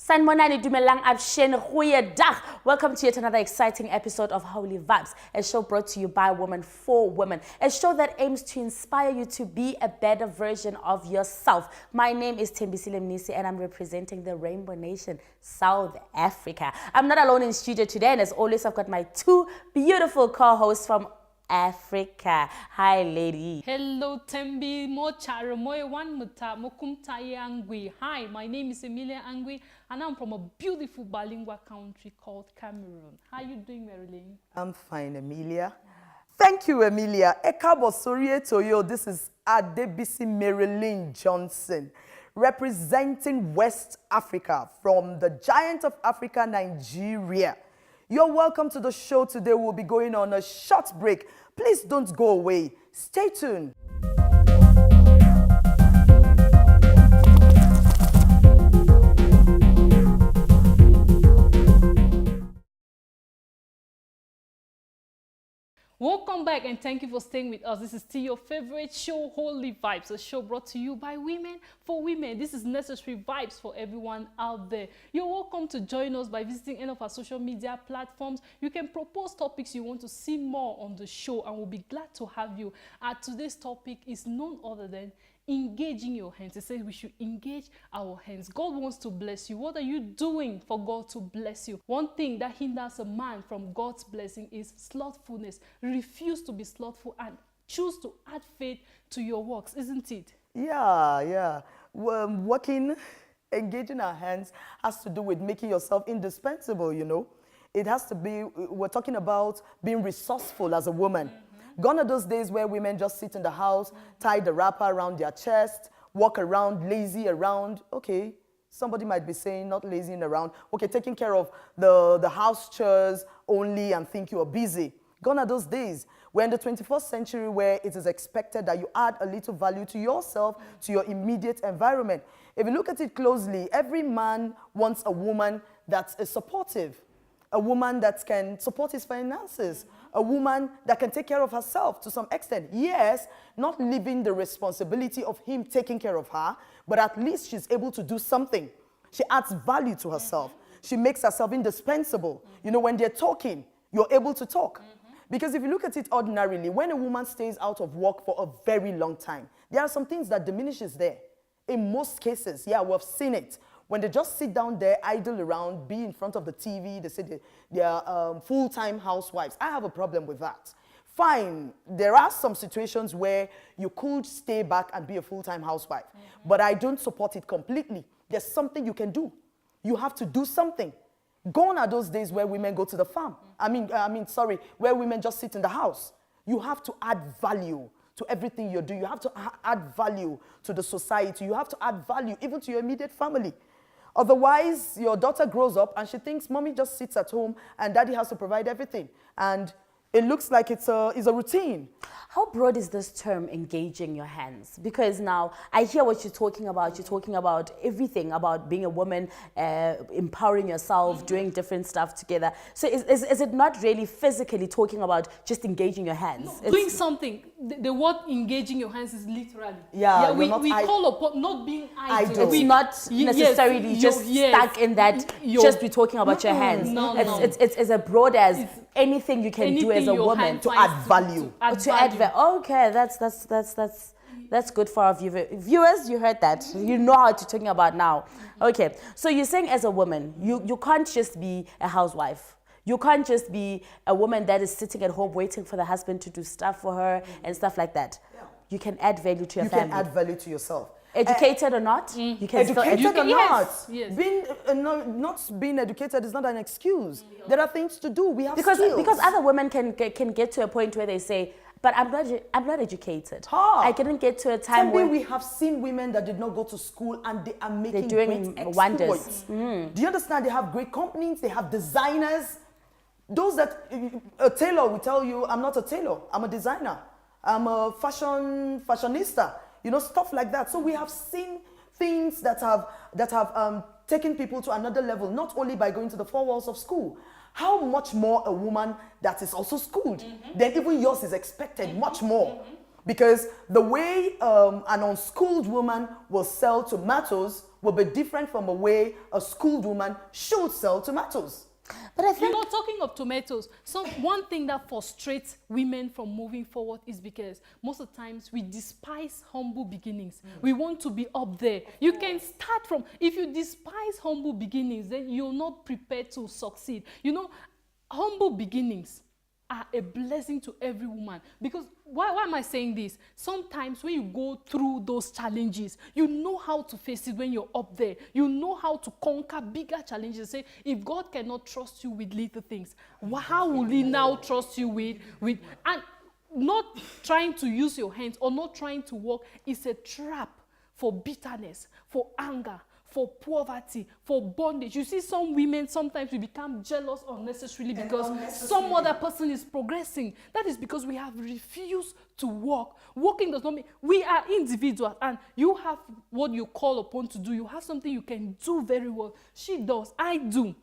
Sanmonani dumelang abshen goeiedag. Welcome to yet another exciting episode of Holy Vibes, a show brought to you by women for women, a show that aims to inspire you to be a better version of yourself. My name is Tembisile Mnisi and I'm representing the Rainbow Nation, South Africa. I'm not alone in studio today, and as always I've got my two beautiful co-hosts from Africa. Hi, lady. Hello, Tembi. Mocharo Moewan Muta Mokumtaye Angwi. Hi, my name is Emilia Angwi, and I'm from a beautiful bilingual country called Cameroon. How are you doing, Marilyn? I'm fine, Emilia. Thank you, Emilia. Ekabo Sorie Toyo. This is Adebisi Marilyn Johnson, representing West Africa from the giant of Africa, Nigeria. You're welcome to the show today. We'll be going on a short break. Please don't go away. Stay tuned. Welcome back and thank you for staying with us. This is still your favorite show, Holy Vibes, a show brought to you by women for women. This is necessary vibes for everyone out there. You're welcome to join us by visiting any of our social media platforms. You can propose topics you want to see more on the show, and we'll be glad to have you. Today's topic is none other than engaging your hands. It says we should engage our hands. God wants to bless you. What are you doing for God to bless you? One thing that hinders a man from God's blessing is slothfulness. Refuse to be slothful and choose to add faith to your works, isn't it? Yeah. Working, engaging our hands has to do with making yourself indispensable, you know. It has to be, we're talking about being resourceful as a woman. Gone are those days where women just sit in the house, tie the wrapper around their chest, walk around, lazy around. Okay, somebody might be saying not lazying around. Okay, taking care of the house chores only and think you are busy. Gone are those days. We're in the 21st century where it is expected that you add a little value to yourself, to your immediate environment. If you look at it closely, every man wants a woman that is supportive, a woman that can support his finances, a woman that can take care of herself to some extent. Yes, not leaving the responsibility of him taking care of her, but at least she's able to do something. She adds value to herself. She makes herself indispensable. You know, when they're talking, you're able to talk. Because if you look at it ordinarily, when a woman stays out of work for a very long time, there are some things that diminishes there. In most cases, yeah, we've seen it. When they just sit down there, idle around, be in front of the TV, they say they're full-time housewives. I have a problem with that. Fine, there are some situations where you could stay back and be a full-time housewife, but I don't support it completely. There's something you can do. You have to do something. Gone are those days where women go to the farm. Where women just sit in the house. You have to add value to everything you do. You have to add value to the society. You have to add value even to your immediate family. Otherwise, your daughter grows up and she thinks mommy just sits at home and daddy has to provide everything. And it looks like it's a routine. How broad is this term, engaging your hands? Because now I hear what you're talking about. You're talking about everything, about being a woman, empowering yourself, doing different stuff together. So is it not really physically talking about just engaging your hands? No, doing something. The word engaging your hands is literally. Yeah, we call upon not being idle. It's not necessarily just stuck in that, just be talking about your hands. No. It's as broad as anything you can do as a woman to add value. Okay, that's good for our viewers. You heard that. You know what you're talking about now. Okay, so you're saying as a woman, you can't just be a housewife. You can't just be a woman that is sitting at home waiting for the husband to do stuff for her and stuff like that. Yeah. You can add value to your family. You can add value to yourself. Educated or not, you can still educated or not. Yes. Being not being educated is not an excuse. There are things to do. We have skills. Because other women can get to a point where they say, but I'm not educated. I didn't get to a time where we have seen women that did not go to school and they are making doing great wonders. Exploits. Do you understand? They have great companies. They have designers. Those that a tailor will tell you, I'm not a tailor. I'm a designer. I'm a fashionista. You know, stuff like that. So we have seen things that have taken people to another level, not only by going to the four walls of school. How much more a woman that is also schooled, then even yours is expected much more. Because the way an unschooled woman will sell tomatoes will be different from a way a schooled woman should sell tomatoes. But I You think know, talking of tomatoes, one thing that frustrates women from moving forward is because most of the times we despise humble beginnings. We want to be up there. You can start from, if you despise humble beginnings, then you're not prepared to succeed. You know, humble beginnings are a blessing to every woman. Because why am I saying this? Sometimes when you go through those challenges, you know how to face it when you're up there. You know how to conquer bigger challenges. Say, if God cannot trust you with little things, how will he now trust you with and not trying to use your hands or not trying to work is a trap for bitterness, for anger, for poverty, for bondage. You see, some women, sometimes we become jealous unnecessarily because some other person is progressing. That is because we have refused to walk. Walking does not mean we are individuals and you have what you call upon to do. You have something you can do very well. She does. I do.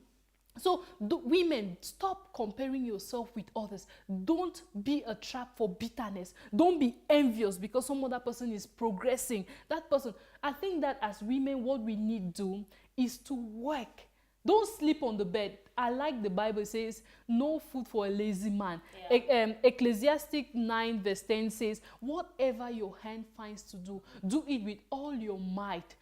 So women, stop comparing yourself with others. Don't be a trap for bitterness. Don't be envious because some other person is progressing. That person, I think that as women, what we need to do is to work. Don't sleep on the bed. I like the Bible says, no food for a lazy man. Yeah. Ecclesiastic 9 verse 10 says, whatever your hand finds to do, do it with all your might.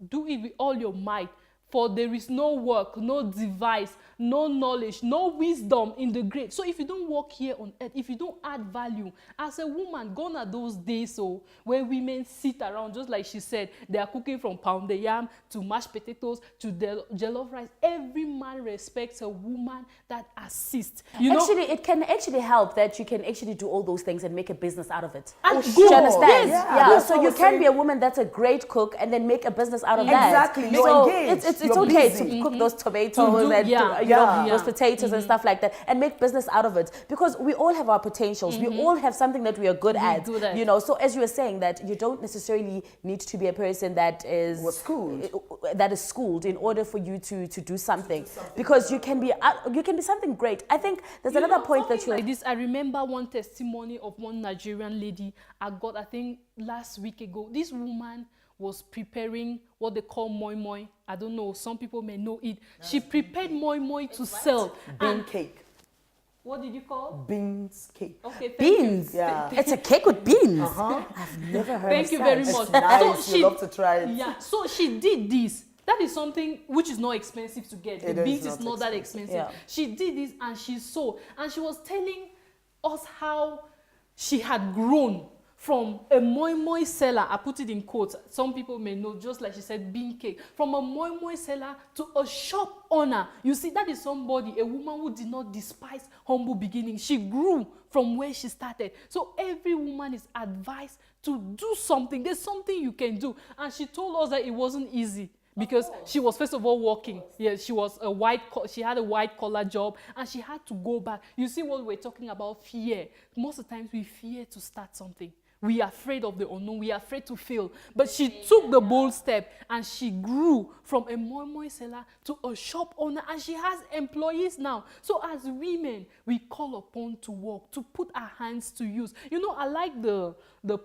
Do it with all your might. For there is no work, no device, no knowledge, no wisdom in the grave. So if you don't work here on earth, if you don't add value, as a woman, gone are those days where women sit around, just like she said, they are cooking from pounded yam to mashed potatoes to jollof rice. Every man respects a woman that assists. You know? Actually, it can actually help that you can actually do all those things and make a business out of it. And Do you understand? Yes. Yeah. That's So what you we're can saying. be a woman that's a great cook and then make a business out of that. Exactly. You're So engaged. it's You're okay busy. to cook those tomatoes do- and yeah, you know, yeah. those potatoes and stuff like that and make business out of it because we all have our potentials. We all have something that we are good at. good at. You know, so as you were saying that you don't necessarily need to be a person that is schooled in order for you to do something because you can be something great. I think there's another point that you like this. I remember one testimony of one Nigerian lady I got, I think last week ago. This woman was preparing what they call moi moi. I don't know, some people may know it. She prepared moi moi to sell. Bean cake. What did you call? Beans cake. Okay, thank beans. you. Yeah. It's a cake with beans. I've never heard Thank of you such. very It's much. nice. So You love to try it. Yeah, so she did this. That is something which is not expensive to get. The It is beans not is not that expensive. Yeah. She did this and she sold. And she was telling us how she had grown from a moi moi seller, I put it in quotes, some people may know, just like she said, bean cake, from a moi moi seller to a shop owner. You see, that is somebody, a woman who did not despise humble beginnings. She grew from where she started. So every woman is advised to do something. There's something you can do. And she told us that it wasn't easy. Because she was first of all working. Yeah, she had a white collar job and she had to go back. You see what we're talking about, fear. Most of the times we fear to start something. We are afraid of the unknown. We are afraid to fail. But she took the bold step and she grew from a moi moi seller to a shop owner and she has employees now. So as women, we call upon to work, to put our hands to use. You know, I like the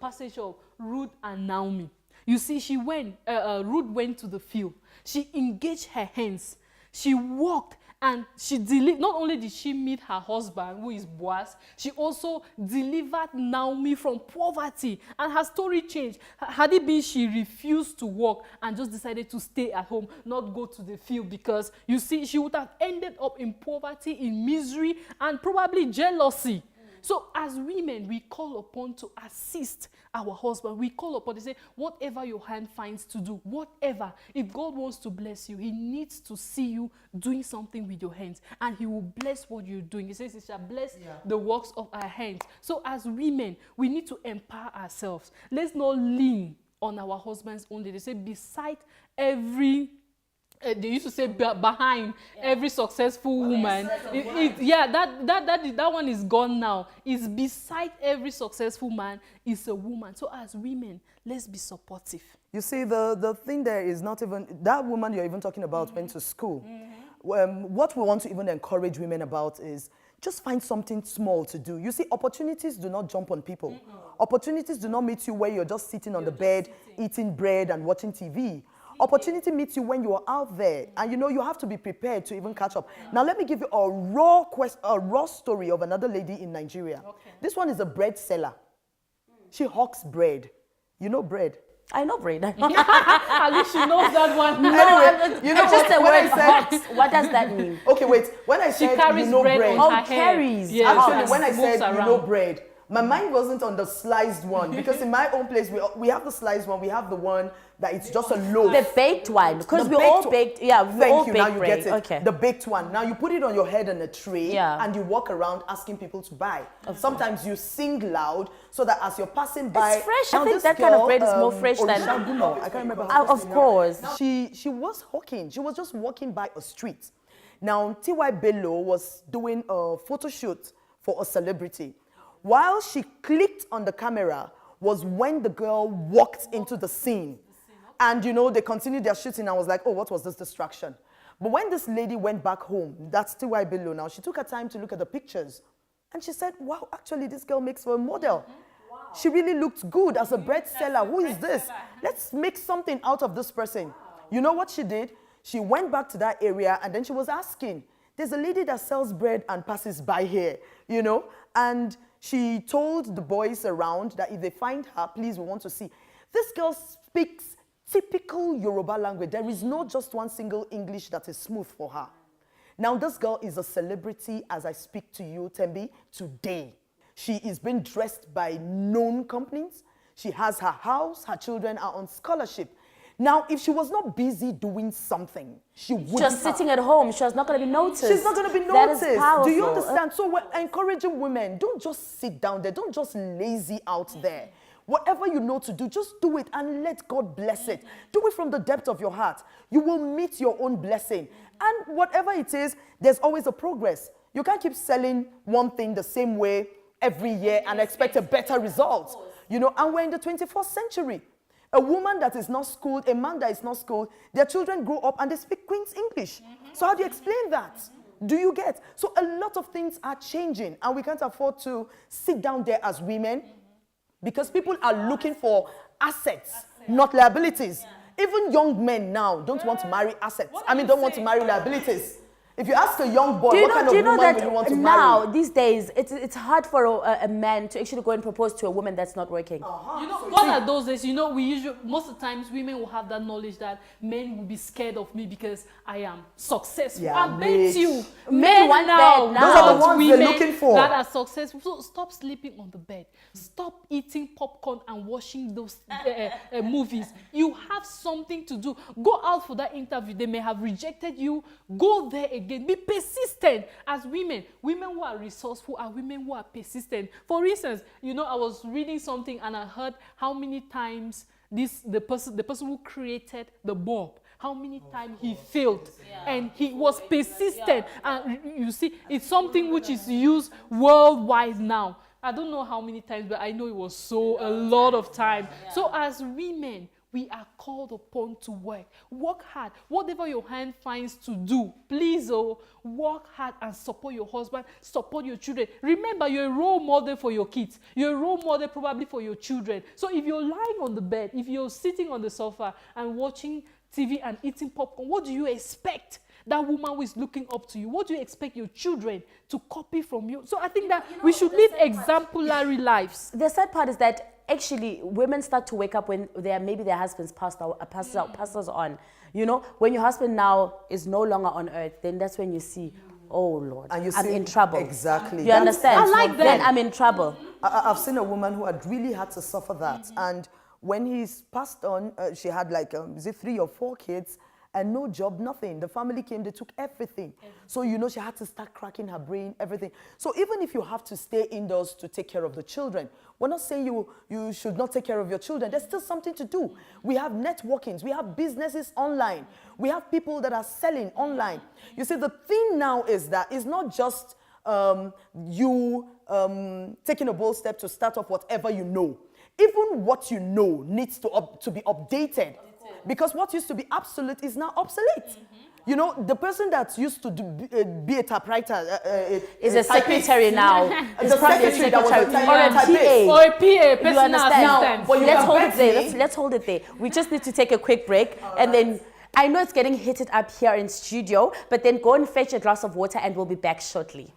passage of Ruth and Naomi. You see, Ruth went to the field. She engaged her hands. She walked and not only did she meet her husband, who is Boaz, she also delivered Naomi from poverty. And her story changed. Had it been she refused to work and just decided to stay at home, not go to the field, because you see, she would have ended up in poverty, in misery, and probably jealousy. So as women, we call upon to assist our husband. We call upon to say, whatever your hand finds to do, whatever. If God wants to bless you, he needs to see you doing something with your hands. And he will bless what you're doing. He says he shall bless the works of our hands. So as women, we need to empower ourselves. Let's not lean on our husbands only. They say beside every... they used to say behind every successful woman. That one is gone now. It's beside every successful man is a woman. So as women, let's be supportive. You see, the thing there is not even, that woman you're even talking about went to school. What we want to even encourage women about is just find something small to do. You see, opportunities do not jump on people. Opportunities do not meet you where you're just sitting on the bed, eating bread and watching TV. Opportunity meets you when you are out there, and you know you have to be prepared to even catch up. Now let me give you a raw story of another lady in Nigeria. This one is a bread seller. She hawks bread. You know bread. I know bread. At least she knows that one. Anyway, you know just the when I word said- hawks. What does that mean? Okay, wait. When I She said carries you know bread bread, on her Oh, head. carries. Yeah, actually, and when I moves said you know around. bread, my mind wasn't on the sliced one because in my own place we have the sliced one, we have the one that it's just a loaf. The baked one, because The we all baked one. baked. Yeah, we Thank all you. baked Now you bread. get it. Okay. The baked one. Now you put it on your head on a tray, Yeah. and you walk around asking people to buy. Sometimes you sing loud so that as you're passing by, It's fresh. I now think this that kind of girl, bread is more fresh than- Orisha Gumo, I can't remember. her first Of name now. course. She was hawking. She was just walking by a street. Now T.Y. Bello was doing a photo shoot for a celebrity. While she clicked on the camera was when the girl walked into the scene. And you know, they continued their shooting. I was like, oh, what was this distraction? But when this lady went back home, that's T.Y. Bello now, she took her time to look at the pictures. And she said, wow, actually this girl makes for a model. She really looked good as a bread seller. Who is this? Let's make something out of this person. You know what she did? She went back to that area and then she was asking, there's a lady that sells bread and passes by here, you know? And she told the boys around that if they find her, please, we want to see. This girl speaks typical Yoruba language. There is no just one single English that is smooth for her. Now, this girl is a celebrity as I speak to you, Tembi, today. She is being dressed by known companies. She has her house. Her children are on scholarship. Now, if she was not busy doing something, she wouldn't Just sitting at home, she was not going to be noticed. She's not going to be That is noticed. powerful. Do you understand? So we're encouraging women, don't just sit down there. Don't just lazy out there. Whatever you know to do, just do it and let God bless it. Do it from the depth of your heart. You will meet your own blessing. And whatever it is, there's always a progress. You can't keep selling one thing the same way every year and expect a better result. You know, and we're in the 21st century. A woman that is not schooled, a man that is not schooled, their children grow up and they speak Queen's English. So how do you explain that? Do you get? So a lot of things are changing and we can't afford to sit down there as women because people are looking for assets, not liabilities. Even young men now don't want to marry assets. Don't want to marry liabilities. If you ask a young boy, what kind of woman will you want to now, marry? these days, it's hard for a man to actually go and propose to a woman that's not working. You know, what are those days? You know, we usually, most of the times, women will have that knowledge that men will be scared of me because I am successful. Yeah, I bet bitch. you, Men want now, that now. Those are the want ones they're women looking for. that are successful. So stop sleeping on the bed. Stop eating popcorn and watching those movies. You have something to do. Go out for that interview. They may have rejected you. Go there again. Be persistent as women. Women who are resourceful are women who are persistent. For instance, you know, I was reading something and I heard how many times the person who created the bulb, how many times he failed, and he was persistent. And you see, it's something which is used worldwide now. I don't know how many times, but I know it was a lot of time. So as women, we are called upon to work. Work hard. Whatever your hand finds to do, please, work hard and support your husband, support your children. Remember, you're a role model for your kids. You're a role model probably for your children. So if you're lying on the bed, if you're sitting on the sofa and watching TV and eating popcorn, what do you expect that woman who is looking up to you? What do you expect your children to copy from you? So I think that we should live exemplary lives. The sad part is that actually women start to wake up when maybe their husbands passes on. You know, when your husband now is no longer on earth, then that's when you see, oh Lord, And you I'm see- in trouble. Exactly. You That's- understand? that's I like one that. Then thing. I'm in trouble. I've seen a woman who had really had to suffer that. And when he's passed on, she had like, is it 3 or 4 kids and no job, nothing. The family came, they took everything. So, you know, she had to start cracking her brain, everything. So even if you have to stay indoors to take care of the children, we're not saying you should not take care of your children. There's still something to do. We have networkings. We have businesses online. We have people that are selling online. You see, the thing now is that it's not just you taking a bold step to start off whatever you know. Even what you know needs to be updated. Because what used to be absolute is now obsolete. You know, the person that used to be a typewriter is a secretary now. The probably a secretary that was a secretary or a typist. PA. Or a PA, You personal understand? assistant. But you Let's can hold bet it there. me- Let's hold it there. We just need to take a quick break, and then I know it's getting heated up here in studio, but then go and fetch a glass of water, and we'll be back shortly.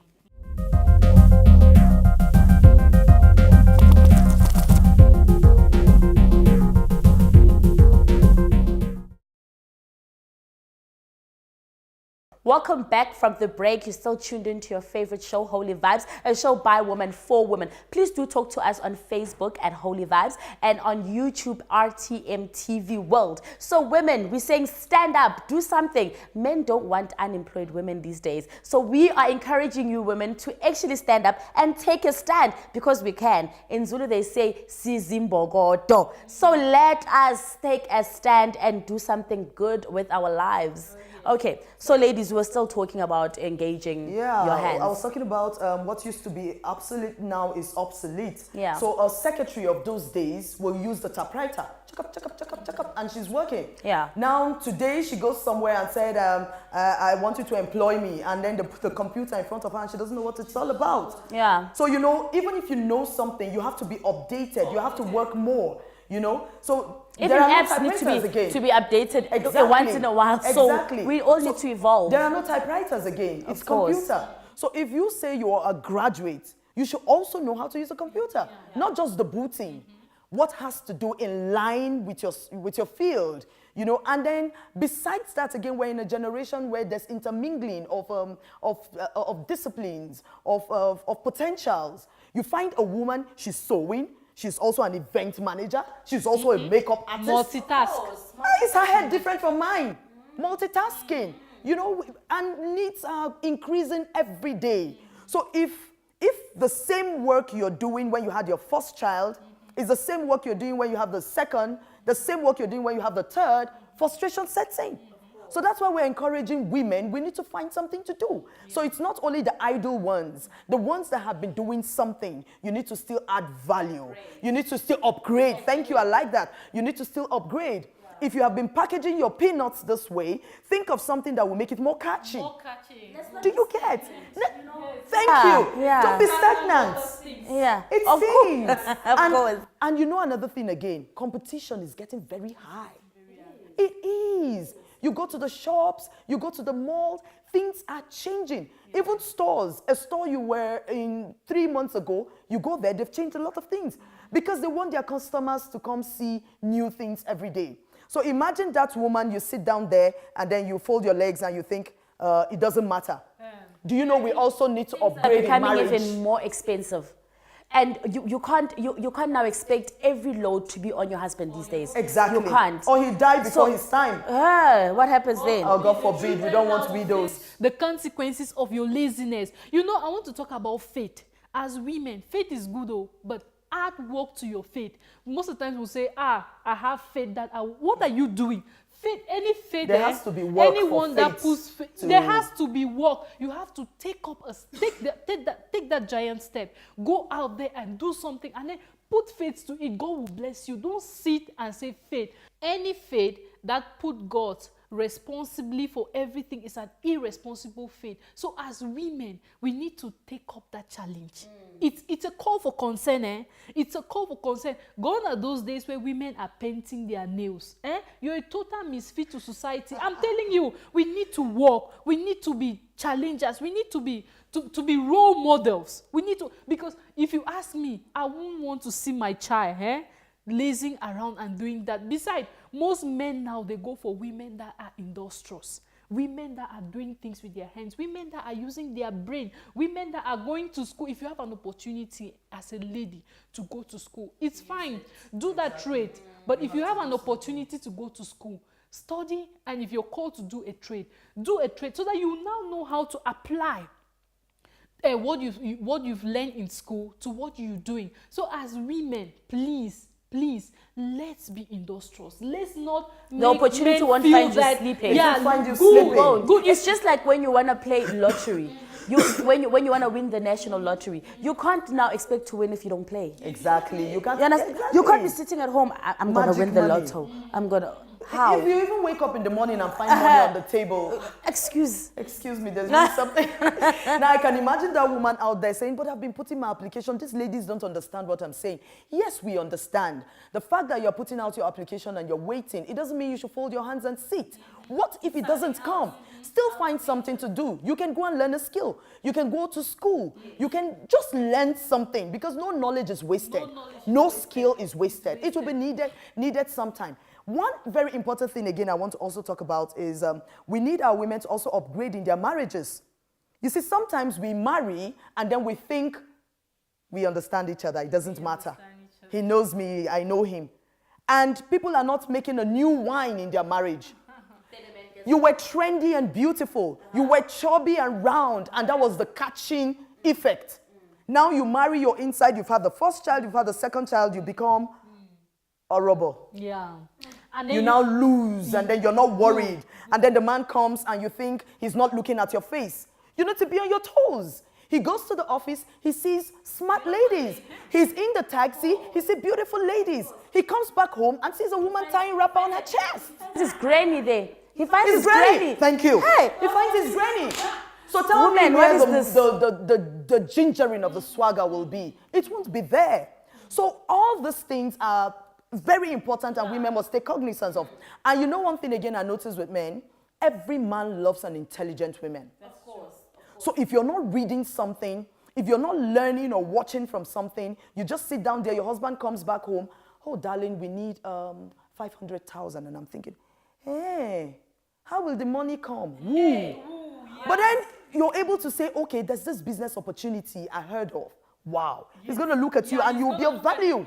Welcome back from the break. You're still tuned into your favorite show, Holy Vibes, a show by women for women. Please do talk to us on Facebook at Holy Vibes and on YouTube, RTM TV World. So women, we're saying stand up, do something. Men don't want unemployed women these days. So we are encouraging you women to actually stand up and take a stand because we can. In Zulu, they say, Sizimbogodo. So let us take a stand and do something good with our lives. Okay, so ladies, we're still talking about engaging your hands. I was talking about what used to be obsolete now is obsolete. Yeah. So a secretary of those days will use the typewriter, check up, and she's working. Yeah. Now today she goes somewhere and said, I want you to employ me, and then the computer in front of her and she doesn't know what it's all about. Yeah. So you know, even if you know something, you have to be updated. You have to work more. You know, so Even there are no apps need typewriters to be updated Exactly. once in a while. So Exactly. we all need to evolve. There are no typewriters again. It's course. computer. So if you say you are a graduate, you should also know how to use a computer, not just the booting. What has to do in line with your field, you know? And then besides that, again, we're in a generation where there's intermingling of disciplines, of potentials. You find a woman, she's sewing. She's also an event manager. She's also a makeup artist. Multitask. Why is her head different from mine? Multitasking, you know, and needs are increasing every day. So if the same work you're doing when you had your first child is the same work you're doing when you have the second, the same work you're doing when you have the third, frustration sets in. So that's why we're encouraging women. We need to find something to do. So it's not only the idle ones, the ones that have been doing something. You need to still add value. You need to still upgrade. Thank you, I like that. You need to still upgrade. If you have been packaging your peanuts this way, think of something that will make it more catchy. Do you get? Thank you. Yeah. Don't be stagnant. Yeah. It's Of things. course. Of course. And you know another thing again, competition is getting very high. It is. You go to the shops, you go to the malls, things are changing. Even stores, a store you were in 3 months ago, you go there, they've changed a lot of things because they want their customers to come see new things every day. So imagine that woman, you sit down there and then you fold your legs and you think, it doesn't matter. Do you know we also need to upgrade in Becoming marriage? even more expensive. And you can't now expect every load to be on your husband these days. Exactly. You can't. Or he died before So- his time. What happens then? Oh, God forbid, we don't want widows. The consequences of your laziness. You know, I want to talk about faith. As women, faith is good, but add work to your faith. Most of the times we'll say, I have faith that what are you doing? Faith, any faith, There has to be work for anyone that faith puts faith, to- there has to be work. You have to take that giant step. Go out there and do something, and then put faith to it. God will bless you. Don't sit and say faith. Any faith that put God responsibly for everything is an irresponsible faith. So as women, we need to take up that challenge. It's a call for concern. It's a call for concern. Gone are those days where women are painting their nails. You're a total misfit to society. I'm telling you, we need to work. We need to be challengers. We need to be role models. We need to, because if you ask me, I won't want to see my child lazing around and doing that. Besides, most men now, they go for women that are industrious, women that are doing things with their hands, women that are using their brain, women that are going to school. If you have an opportunity as a lady to go to school, it's fine. Do that trade. But if you have an opportunity to go to school, study, and if you're called to do a trade so that you now know how to apply what you've learned in school to what you're doing. So as women, please, let's be industrious. Let's not The opportunity won't find you sleeping. It will find you Good. sleeping. Good. It's just like when you want to play lottery. When you want to win the national lottery, you can't now expect to win if you don't play. Exactly. You can't. You understand? Exactly. You can't be sitting at home. I'm going to Magic win the money. lotto. I'm going to. How? If you even wake up in the morning and find money on the table, Excuse. excuse me, there's really something. Now I can imagine that woman out there saying, but I've been putting my application. These ladies don't understand what I'm saying. Yes, we understand. The fact that you're putting out your application and you're waiting, it doesn't mean you should fold your hands and sit. What if it doesn't come? Still find something to do. You can go and learn a skill. You can go to school. You can just learn something because no knowledge is wasted. No skill is wasted. It will be needed sometime. One very important thing, again, I want to also talk about is we need our women to also upgrade in their marriages. You see, sometimes we marry and then we think we understand each other. It doesn't matter. He knows me, I know him. And people are not making a new wine in their marriage. You were trendy and beautiful. You were chubby and round, and that was the catching effect. Now you marry your inside, you've had the first child, you've had the second child, you become horrible. Yeah. And then You now lose, and then you're not worried. And then the man comes and you think he's not looking at your face. You need to be on your toes. He goes to the office, he sees smart ladies. He's in the taxi, he sees beautiful ladies. He comes back home and sees a woman tying wrapper on her chest. His granny there. He finds His his granny. granny. Thank you. Hey. He finds his granny. So tell Woman, me what where is this? the gingering of the swagger will be. It won't be there. So all these things are very important and women must take cognizance of. And you know one thing again I notice with men, every man loves an intelligent woman. Of course. So if you're not reading something, if you're not learning or watching from something, you just sit down there, your husband comes back home, oh darling, we need 500,000. And I'm thinking, hey, how will the money come? But then you're able to say, okay, there's this business opportunity I heard of. Wow. He's going to look at you and you'll be of value.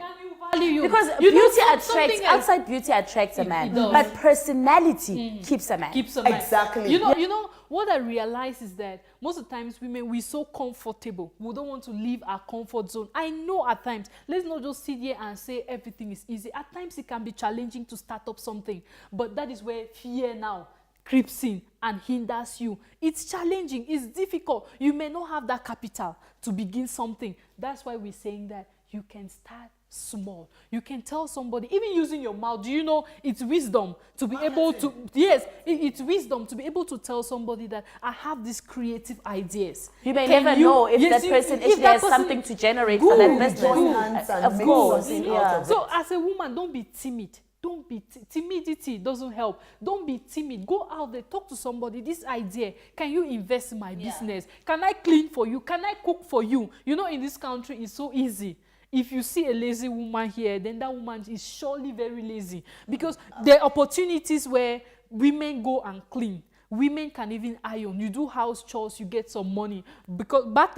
value you. Because you know, beauty attracts, something else outside beauty attracts a man. does. But personality keeps a man. keeps a man. Exactly. You know, what I realize is that most of the times women, we're so comfortable. We don't want to leave our comfort zone. I know at times, let's not just sit here and say everything is easy. At times it can be challenging to start up something. But that is where fear now creeps in and hinders you. It's challenging. It's difficult. You may not have that capital to begin something. That's why we're saying that you can start small. You can tell somebody, even using your mouth, do you know it's wisdom to be able to, yes, it's wisdom to be able to tell somebody that I have these creative ideas. You may Can never you- know if yes, that person if actually that has person- something to generate Good, for that good. business. Join hands and Of make course, something yeah. out of it. So as a woman, don't be timid. Don't be timidity doesn't help. Don't be timid. Go out there, talk to somebody. This idea, can you invest in my business? Can I clean for you? Can I cook for you? You know, in this country, it's so easy. If you see a lazy woman here, then that woman is surely very lazy. Because there are opportunities where women go and clean. Women can even iron. You do house chores, you get some money. Because back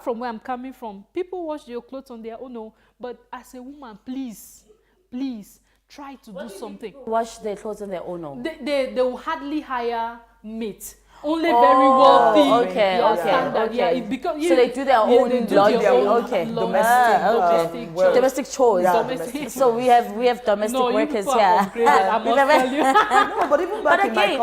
from where I'm coming from, people wash their clothes on their own. No. But as a woman, please, try to do something. Wash their clothes on their own. No. They will hardly hire mates. Only very wealthy. Okay, yeah, okay, standard. okay. Yeah, it because, So they do their own they do laundry, their own okay. domestic well, Domestic chores. Yeah, domestic. So we have domestic No, you workers people are here. upgraded, I We must have- tell you. No, but even back But in my again,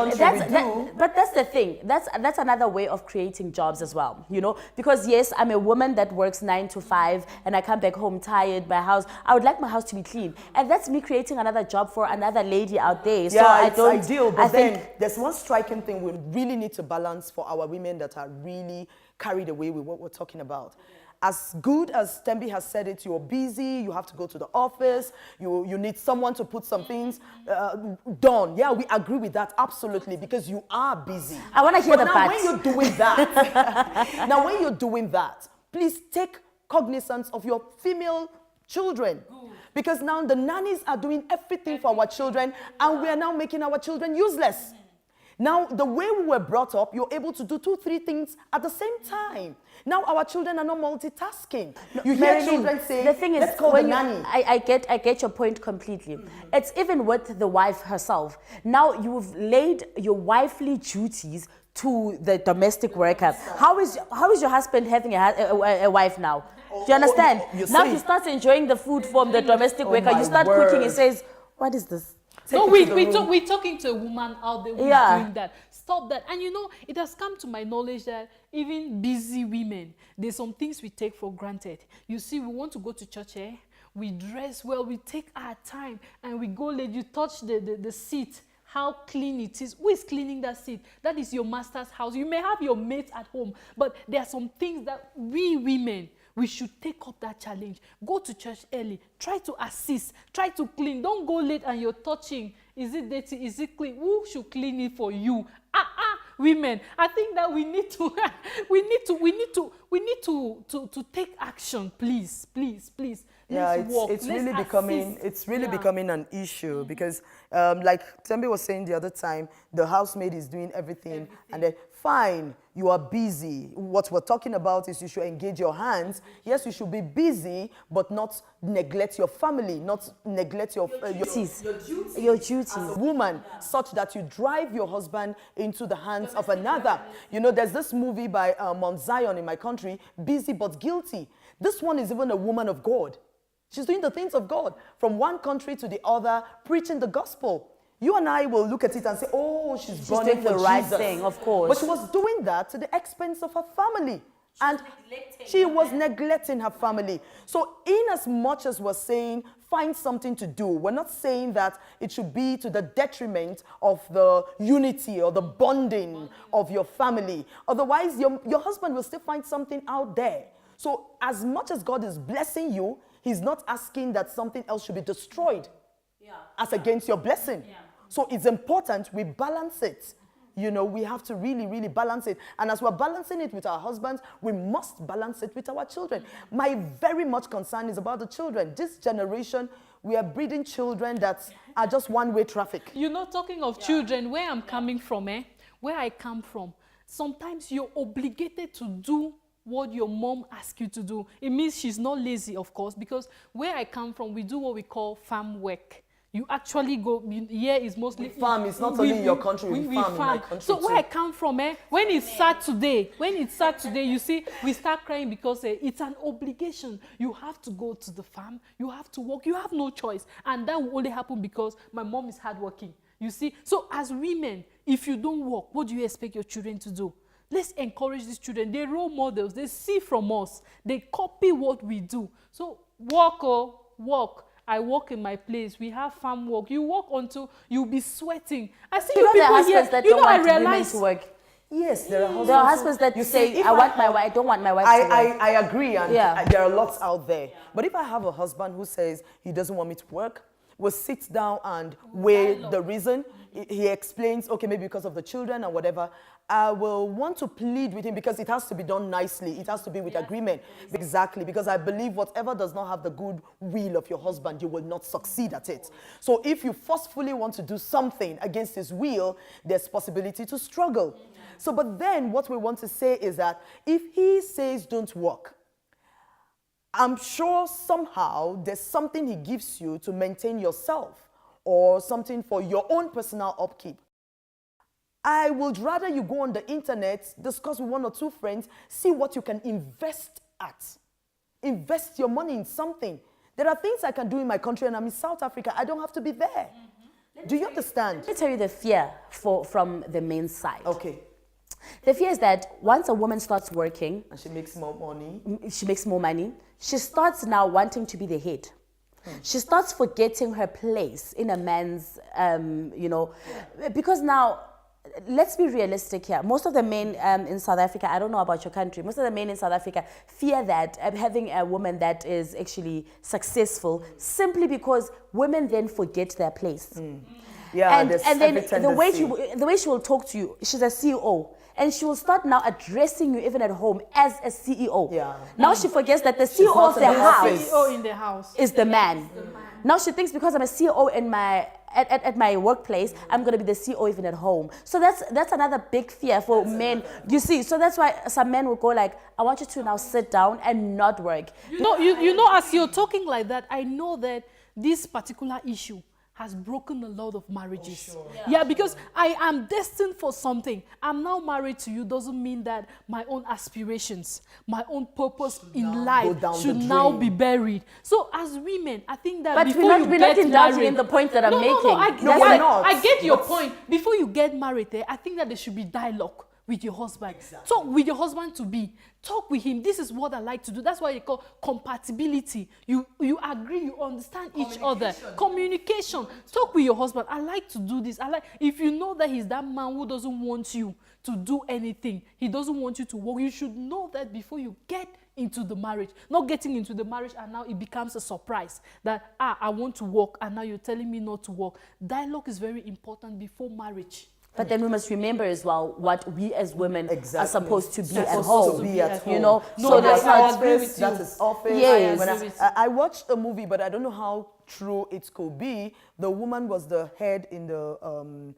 country, but that's the thing. That's another way of creating jobs as well, you know? Because yes, I'm a woman that works 9 to 5 and I come back home tired, my house. I would like my house to be clean. And that's me creating another job for another lady out there. So yeah, I it's don't ideal, but I then think there's one striking thing we really need to balance for our women that are really carried away with what we're talking about. As good as Tembi has said it, you're busy, you have to go to the office, you need someone to put some things done. Yeah, we agree with that, absolutely, because you are busy. I want to hear But the now but. when you're doing that, now when you're doing that, please take cognizance of your female children. Because now the nannies are doing everything for our children and we are now making our children useless. Now, the way we were brought up, you're able to do 2, 3 things at the same time. Now, our children are not multitasking. You hear Marilyn, children say, the thing is, let's call the when nanny. I get your point completely. It's even with the wife herself. Now you've laid your wifely duties to the domestic worker. How is your husband having a wife now? Do you understand? you Now see? he starts enjoying the food from the domestic worker. my You start cooking, he word. says, what is this? No, Take it to the room. we're talking to a woman out there who's Yeah. doing that. Stop that. And you know, it has come to my knowledge that even busy women, there's some things we take for granted. You see, we want to go to church, we dress well, we take our time, and we go late. You touch the seat, how clean it is. Who is cleaning that seat? That is your master's house. You may have your mate at home, but there are some things that we women, we should take up that challenge. Go to church early. Try to assist. Try to clean. Don't go late and you're touching. Is it dirty? Is it clean? Who should clean it for you? Women, I think that we need to take action, please. Yeah, Let's walk. it's Let's really becoming assist. becoming an issue because like Tembe was saying the other time, the housemaid is doing everything. And then fine, you are busy. What we're talking about is you should engage your hands. Yes, you should be busy, but not neglect your family, not neglect your duties. Your duties. As a woman, such that you drive your husband into the hands of another. You know, there's this movie by Mount Zion in my country, Busy But Guilty. This one is even a woman of God. She's doing the things of God from one country to the other, preaching the gospel. You and I will look at it and say, oh, she's burning doing the for right Jesus. thing, of course. But she was doing that to the expense of her family. And she was neglecting her family. So in as much as we're saying, find something to do, we're not saying that it should be to the detriment of the unity or the bonding of your family. Otherwise, your husband will still find something out there. So as much as God is blessing you, he's not asking that something else should be destroyed as against your blessing. So it's important we balance it. You know, we have to really, really balance it. And as we're balancing it with our husbands, we must balance it with our children. My very much concern is about the children. This generation, we are breeding children that are just one-way traffic. You know, talking of children, where I'm coming from, where I come from, sometimes you're obligated to do what your mom asks you to do. It means she's not lazy, of course, because where I come from, we do what we call farm work. You actually go, here is mostly... Farm, it's not only in your country, we farm in my country So too. where I come from, when it's Saturday, you see, we start crying because it's an obligation. You have to go to the farm, you have to work, you have no choice. And that will only happen because my mom is hardworking. You see, so as women, if you don't work, what do you expect your children to do? Let's encourage these children. They're role models. They see from us. They copy what we do. So work. I work in my place. We have farm work. You work until you'll be sweating. I see you people here. That You don't know, I want women realize. to work. Yes, there are husbands. There are husbands that you say, see, I don't want my wife to work. I agree, and there are lots out there. But if I have a husband who says he doesn't want me to work, we'll sit down and weigh the reason. He explains, okay, maybe because of the children or whatever. I will want to plead with him because it has to be done nicely. It has to be with agreement. Exactly, because I believe whatever does not have the good will of your husband, you will not succeed at it. So if you forcefully want to do something against his will, there's possibility to struggle. So, but then what we want to say is that if he says don't work, I'm sure somehow there's something he gives you to maintain yourself or something for your own personal upkeep. I would rather you go on the internet, discuss with one or two friends, see what you can invest at. Invest your money in something. There are things I can do in my country and I'm in South Africa. I don't have to be there. Do you understand? Let me tell you the fear from the men's side. Okay. The fear is that once a woman starts working, And she makes more money. she starts now wanting to be the head. She starts forgetting her place in a man's, because now, let's be realistic here. Most of the men in South Africa, I don't know about your country, most of the men in South Africa fear that having a woman that is actually successful simply because women then forget their place. Yeah, and then the way she will talk to you, she's a CEO. And she will start now addressing you even at home as a CEO. Yeah. Now she forgets that the CEO not of in the the house office. CEO in the house is the man. Now she thinks because I'm a CEO in at my workplace, I'm going to be the CEO even at home. So that's another big fear for men. You see, so that's why some men will go like, I want you to now sit down and not work. You know, as you're talking like that, I know that this particular issue has broken a lot of marriages. Oh, sure. Yeah, because I am destined for something. I'm now married to you doesn't mean that my own aspirations, my own purpose in life should now be buried. So as women, I think that But before we're not indulging in the point that I'm making. I get your not. point. Before you get married, I think that there should be dialogue. with your husband. Talk with your husband to be. Talk with him. This is what I like to do. That's why they call compatibility. You agree, you understand each other. Communication. Talk with your husband. I like to do this. If you know that he's that man who doesn't want you to do anything, he doesn't want you to work, you should know that before you get into the marriage. Not getting into the marriage and now it becomes a surprise that, I want to work and now you're telling me not to work. Dialogue is very important before marriage. But then we must remember as well what we as women are supposed to be at Supposed home. to be at home. You know, No, so that's that's how I not. agree with you. That is office. Yes. When I agree with you. I watched a movie, but I don't know how true it could be. The woman was the head in the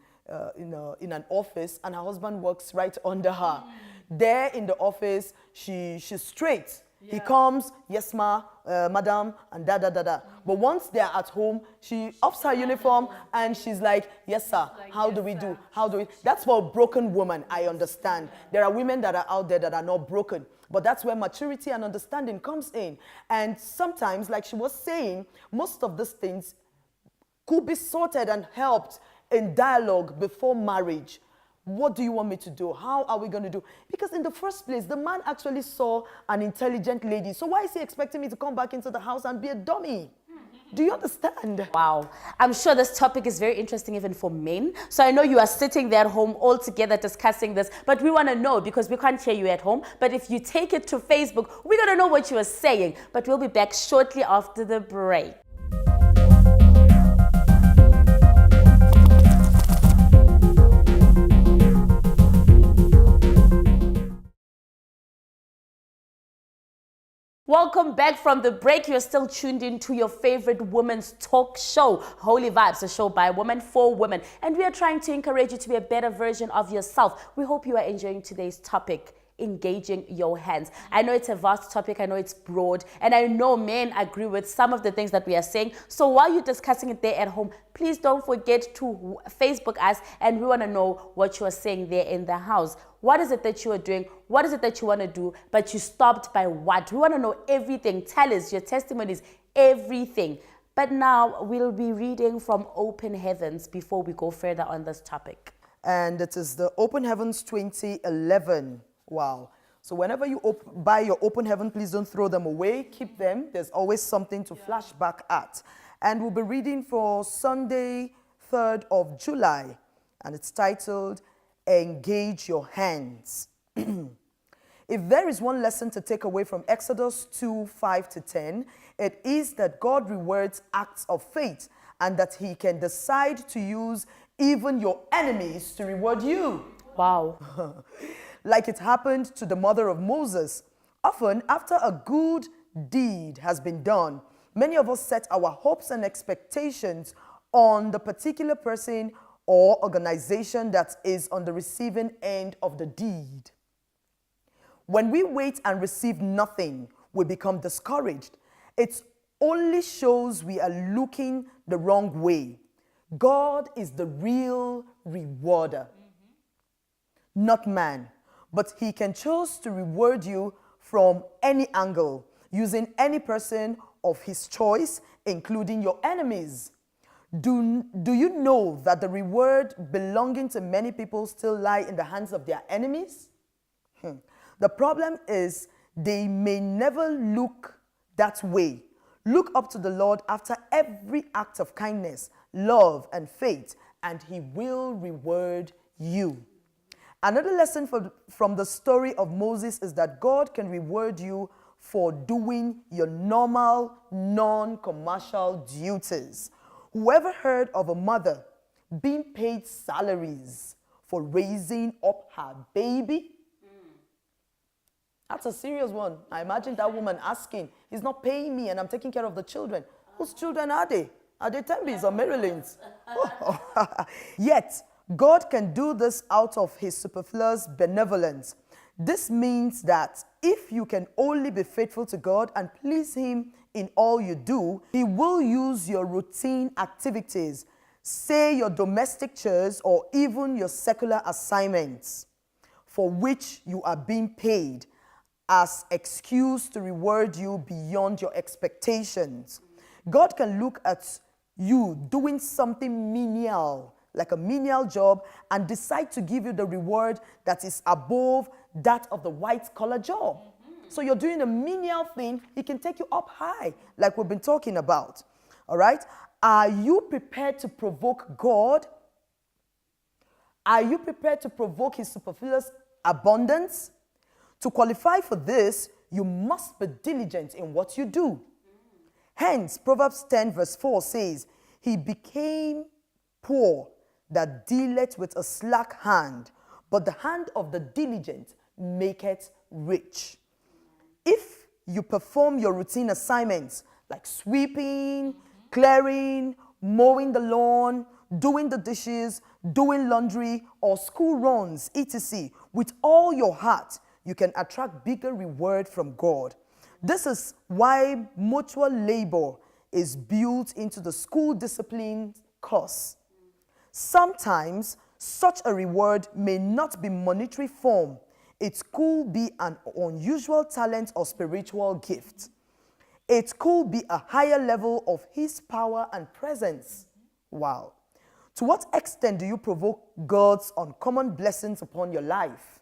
in an office, and her husband works right under her. There in the office, she's straight. He comes, yes ma, madam, and da da da da. But once they're at home, she offs her uniform and she's like, yes sir, how do we do? How do we? That's for a broken woman, I understand. There are women that are out there that are not broken. But that's where maturity and understanding comes in. And sometimes, like she was saying, most of these things could be sorted and helped in dialogue before marriage. What do you want me to do? How are we going to do? Because in the first place, the man actually saw an intelligent lady. So why is he expecting me to come back into the house and be a dummy? Do you understand? Wow. I'm sure this topic is very interesting even for men. So I know you are sitting there at home all together discussing this, but we want to know because we can't hear you at home. But if you take it to Facebook, we're going to know what you are saying. But we'll be back shortly after the break. Welcome back from the break. You're still tuned in to your favorite women's talk show, Holy Vibes, a show by women for women. And we are trying to encourage you to be a better version of yourself. We hope you are enjoying today's topic, engaging your hands. I know it's a vast topic, I know it's broad, and I know men agree with some of the things that we are saying. So while you're discussing it there at home, please don't forget to Facebook us, and we want to know what you are saying there in the house. What is it that you are doing? What is it that you want to do, but you stopped by what? We want to know everything. Tell us your testimonies, everything. But now we'll be reading from Open Heavens before we go further on this topic. And it is the Open Heavens 2011. Wow. So whenever you buy your Open Heaven, please don't throw them away. Keep them. There's always something to flash back at. And we'll be reading for Sunday, 3rd of July. And it's titled, Engage Your Hands. If there is one lesson to take away from Exodus 2:5-10, it is that God rewards acts of faith and that he can decide to use even your enemies to reward you. Wow. Like it happened to the mother of Moses. Often, after a good deed has been done, many of us set our hopes and expectations on the particular person or organization that is on the receiving end of the deed. When we wait and receive nothing, we become discouraged. It only shows we are looking the wrong way. God is the real rewarder, not man. But he can choose to reward you from any angle, using any person of his choice, including your enemies. Do you know that the reward belonging to many people still lie in the hands of their enemies? The problem is they may never look that way. Look up to the Lord after every act of kindness, love, and faith, and he will reward you. Another lesson from the story of Moses is that God can reward you for doing your normal, non-commercial duties. Whoever heard of a mother being paid salaries for raising up her baby? That's a serious one. I imagine that woman asking, he's not paying me and I'm taking care of the children. Whose children are they? Are they Tembi's or Maryland's? Yet, God can do this out of his superfluous benevolence. This means that if you can only be faithful to God and please him in all you do, he will use your routine activities, say your domestic chores or even your secular assignments for which you are being paid, as excuse to reward you beyond your expectations. God can look at you doing something menial like a menial job, and decide to give you the reward that is above that of the white-collar job. So you're doing a menial thing, he can take you up high, like we've been talking about. All right? Are you prepared to provoke God? Are you prepared to provoke his superfluous abundance? To qualify for this, you must be diligent in what you do. Hence, Proverbs 10 verse 4 says, he became poor that dealeth with a slack hand, but the hand of the diligent maketh rich. If you perform your routine assignments like sweeping, clearing, mowing the lawn, doing the dishes, doing laundry, or school runs, etc., with all your heart, you can attract bigger reward from God. This is why mutual labor is built into the school discipline course. Sometimes such a reward may not be monetary form. It could be an unusual talent or spiritual gift. It could be a higher level of his power and presence. Wow. To what extent do you provoke God's uncommon blessings upon your life?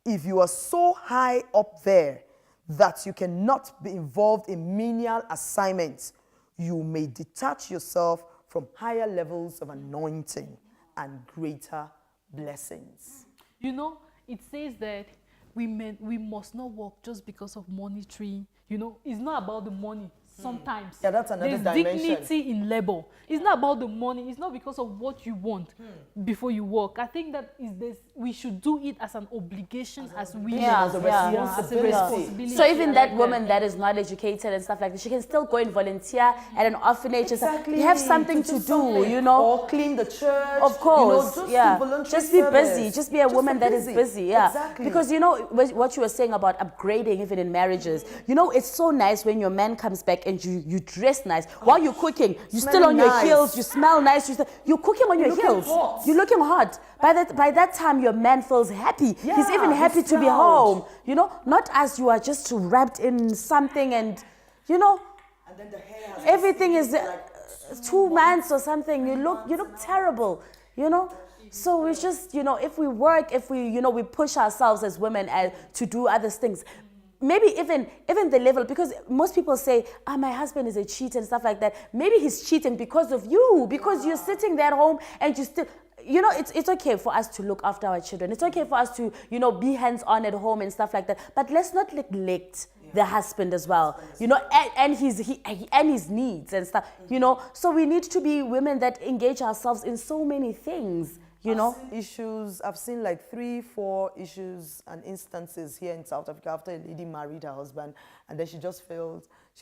If you are so high up there that you cannot be involved in menial assignments, you may detach yourself from higher levels of anointing and greater blessings. You know, it says that we must not work just because of monetary. You know, it's not about the money. Sometimes Yeah, that's another there's dimension. dignity in labor. It's not about the money. It's not because of what you want before you work. I think that is this. We should do it as an obligation, as women, Yeah, as a yeah. as a responsibility. responsibility. So even I that like woman that is not educated and stuff like that, she can still go and volunteer at an orphanage. and stuff. Exactly. You have something to do, something. you know. Or clean the church. Of course, just yeah. do voluntary Just be busy. service. Just be a woman that is busy, yeah. Exactly. Because you know what you were saying about upgrading even in marriages. You know, it's so nice when your man comes back and you dress nice while you're cooking. You're still on Smelling your nice. heels. You smell nice. You're cooking on your looking heels. hot. You're looking hot. By that time, your man feels happy. He's Yeah, even happy he's to be proud. home. You know, not as you are just wrapped in something and you know. And then the hair has Everything is 2 months or something. You look terrible, you know. So it's just, you know, if we work, if we, you know, we push ourselves as women to do other things. Maybe even the level, because most people say, my husband is a cheat and stuff like that. Maybe he's cheating because of you, because you're sitting there at home and you still, you know, it's okay for us to look after our children. It's okay for us to, you know, be hands-on at home and stuff like that. But let's not neglect the husband as well, you know, and his needs and stuff, you know. So we need to be women that engage ourselves in so many things, you know. Issues, I've seen like 3-4 issues and instances here in South Africa after a lady married her husband, and then she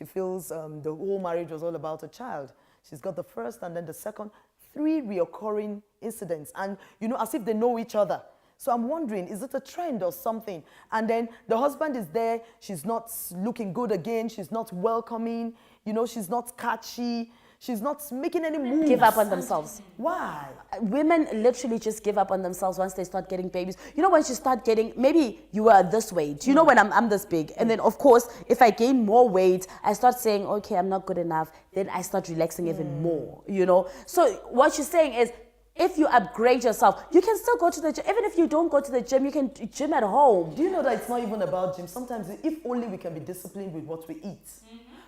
feels the whole marriage was all about a child. She's got the first and then the second, 3 reoccurring incidents, and you know, as if they know each other. So I'm wondering, is it a trend or something? And then the husband is there, she's not looking good again, she's not welcoming, you know, she's not catchy, she's not making any moves. Give up on themselves. Why? Women literally just give up on themselves once they start getting babies. You know, once you start getting, maybe you are this weight. You know, when I'm this big. And then, of course, if I gain more weight, I start saying, okay, I'm not good enough. Then I start relaxing even more, you know. So what you're saying is, if you upgrade yourself, you can still go to the gym. Even if you don't go to the gym, you can gym at home. Do you know that it's not even about gym? Sometimes, if only we can be disciplined with what we eat.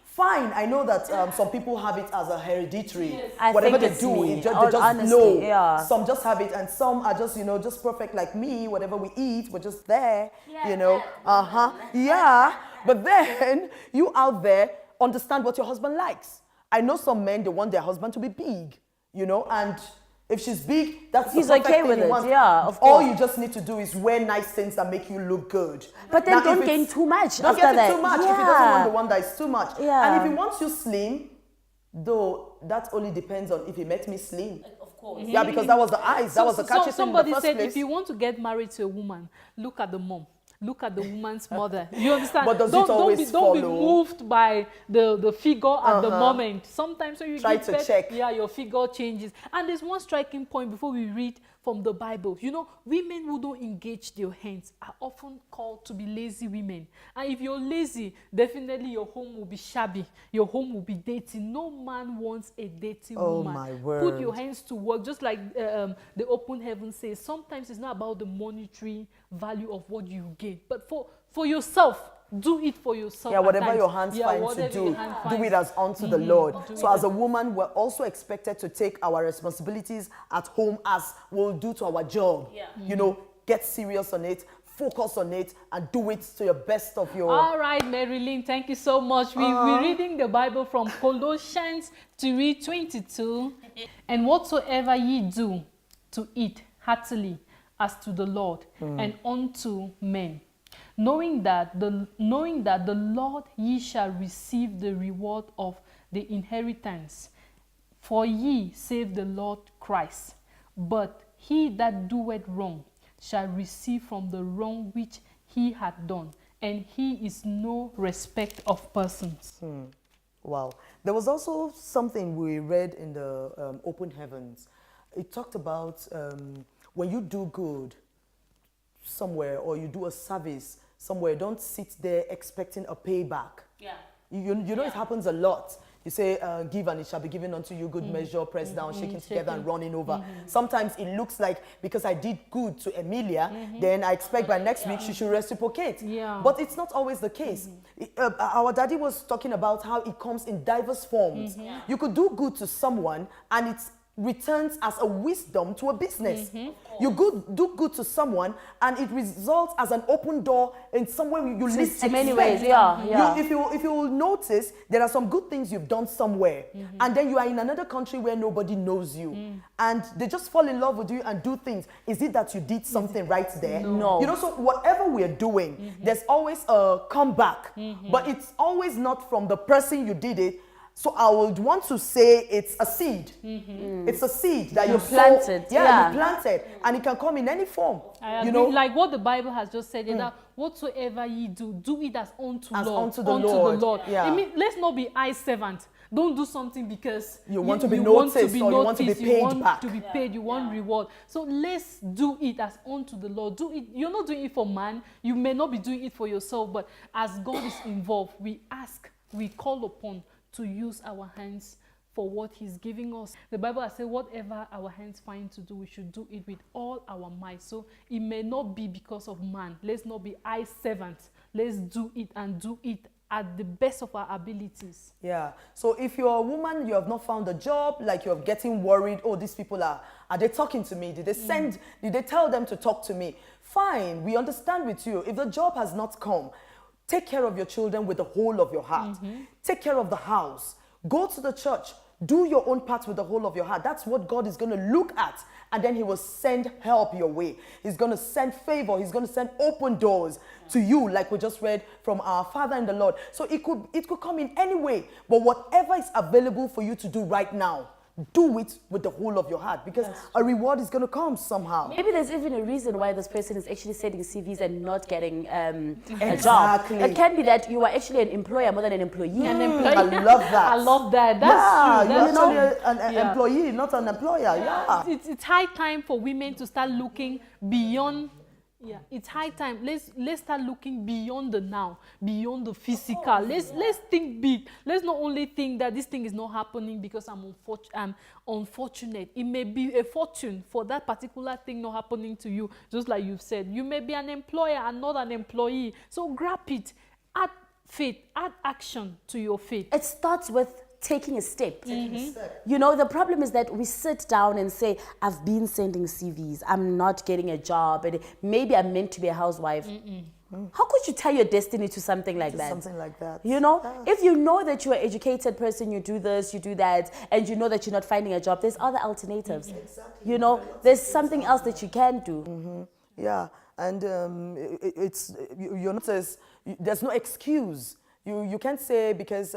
Fine, I know that some people have it as a hereditary. I Whatever think they it's do, me. they just Honestly, know. yeah. Some just have it, and some are just, you know, just perfect like me. Whatever we eat, we're just there, you know. Yeah. But then, you out there understand what your husband likes. I know some men, they want their husband to be big, you know, and if she's big, that's He's the perfect okay thing with you it, want. yeah, of All course. you just need to do is wear nice things that make you look good. But then Now, don't if gain it's- too much Don't after get it that. too much if he Yeah. doesn't want the one that is too much. Yeah. And if he wants you slim, though, that only depends on if he met me slim. Of course. Yeah, because that was the eyes. That was the catchy thing in the Somebody first said, place. if you want to get married to a woman, look at the mom. Look at the woman's mother. You understand? But does it don't always be follow? moved by the figure at the moment. Sometimes when you Try give to birth, check. yeah, your figure changes. And there's one striking point before we read from the Bible. You know, women who don't engage their hands are often called to be lazy women. And if you're lazy, definitely your home will be shabby. Your home will be dirty. No man wants a dirty woman. My Put your word. hands to work, just like the open heaven says. Sometimes it's not about the monetary value of what you gain, but for yourself. Do it for yourself. Yeah, at whatever times. your hands Yeah, find to whatever do, your hand do finds. it as unto the Lord. Do So it as a woman, we're also expected to take our responsibilities at home as we'll do to our job. Yeah. You know, get serious on it, focus on it, and do it to your best of your... All right, Marilyn, thank you so much. We're reading the Bible from Colossians 3:22. And whatsoever ye do, to eat heartily as to the Lord and unto men, knowing that the Lord ye shall receive the reward of the inheritance. For ye save the Lord Christ. But he that doeth wrong shall receive from the wrong which he hath done, and he is no respect of persons. Wow. There was also something we read in the Open Heavens. It talked about when you do good somewhere or you do a service somewhere, don't sit there expecting a payback. Yeah. You know, it happens a lot. You say, give and it shall be given unto you, good measure, pressed down, shaking together and running over. Sometimes it looks like because I did good to Emilia, then I expect by next week she should reciprocate. Yeah. But it's not always the case. Our daddy was talking about how it comes in diverse forms. You could do good to someone and it's returns as a wisdom to a business. You do good to someone and it results as an open door in somewhere you least In many expect. ways, yeah. If you will notice, there are some good things you've done somewhere and then you are in another country where nobody knows you and they just fall in love with you and do things. Is it that you did something right there? No. You know, so whatever we're doing, there's always a comeback, but it's always not from the person you did it. So I would want to say it's a seed. It's a seed that you planted, yeah. you planted, and it can come in any form. I You agree. know, Like what the Bible has just said, that whatsoever ye do, do it as unto As Lord. unto the Lord, yeah. I mean, let's not be eye servant. Don't do something because You want to be noticed or you want to be paid you want back. to be paid, you want reward. So let's do it as unto the Lord. Do it. You're not doing it for man. You may not be doing it for yourself, but as God is involved, we ask, we call upon to use our hands for what he's giving us. The Bible has said whatever our hands find to do, we should do it with all our might. So it may not be because of man. Let's not be eye servants. Let's do it and do it at the best of our abilities. yeah. So if you're a woman, you have not found a job, like you're getting worried, oh, these people are they talking to me? Did they tell them to talk to me? Fine, we understand with you. If the job has not come, take care of your children with the whole of your heart. Take care of the house. Go to the church. Do your own part with the whole of your heart. That's what God is going to look at. And then he will send help your way. He's going to send favor. He's going to send open doors to you, like we just read from our Father in the Lord. So it could come in any way. But whatever is available for you to do right now, do it with the whole of your heart, because a reward is going to come somehow. Maybe there's even a reason why this person is actually sending CVs and not getting a Exactly. job. It can be that you are actually an employer more than an employee. An employee. I love that. I love that. That's true. You're That's actually true. an employee, not an employer. Yeah. It's high time for women to start looking beyond. Yeah, it's high time. Let's start looking beyond the now, beyond the physical. Let's think big. Let's not only think that this thing is not happening because I'm unfortunate. It may be a fortune for that particular thing not happening to you. Just like you've said, you may be an employer and not an employee. So grab it. Add faith. Add action to your faith. It starts with taking a step. You know, the problem is that we sit down and say, I've been sending CVs, I'm not getting a job, and maybe I'm meant to be a housewife. How could you tie your destiny to something like that? Something like that. You know, if you know that you're an educated person, you do this, you do that, and you know that you're not finding a job, there's other alternatives. You know, there's something else that you can do. Yeah, and you're not there's no excuse. You can't say because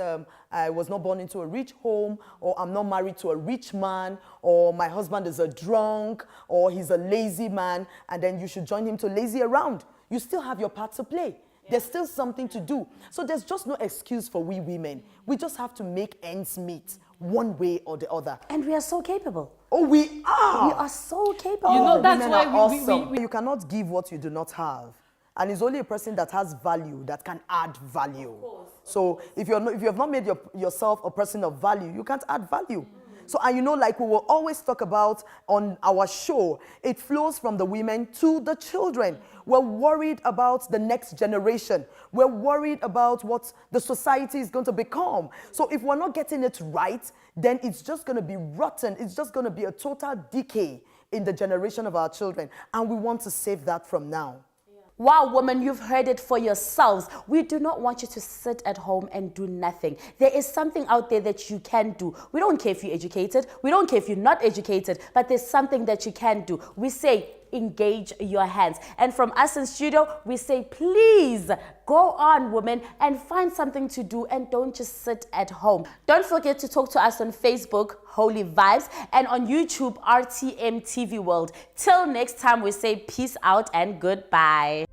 I was not born into a rich home, or I'm not married to a rich man, or my husband is a drunk, or he's a lazy man, and then you should join him to lazy around. You still have your part to play. There's still something to do. So there's just no excuse for we women. We just have to make ends meet one way or the other. And we are so capable. Oh, we are. We are so capable. You know, that's Women why are we- awesome. You cannot give what you do not have. And it's only a person that has value that can add value. So if you have not made yourself a person of value, you can't add value. So, and you know, like we will always talk about on our show, it flows from the women to the children. We're worried about the next generation. We're worried about what the society is going to become. So if we're not getting it right, then it's just going to be rotten. It's just going to be a total decay in the generation of our children. And we want to save that from now. Wow, women, you've heard it for yourselves. We do not want you to sit at home and do nothing. There is something out there that you can do. We don't care if you're educated. We don't care if you're not educated, but there's something that you can do. We say, engage your hands. And from us in studio, we say, please go on, women, and find something to do and don't just sit at home. Don't forget to talk to us on Facebook, Holy Vibes, and on YouTube, RTM TV World. Till next time, we say peace out and goodbye.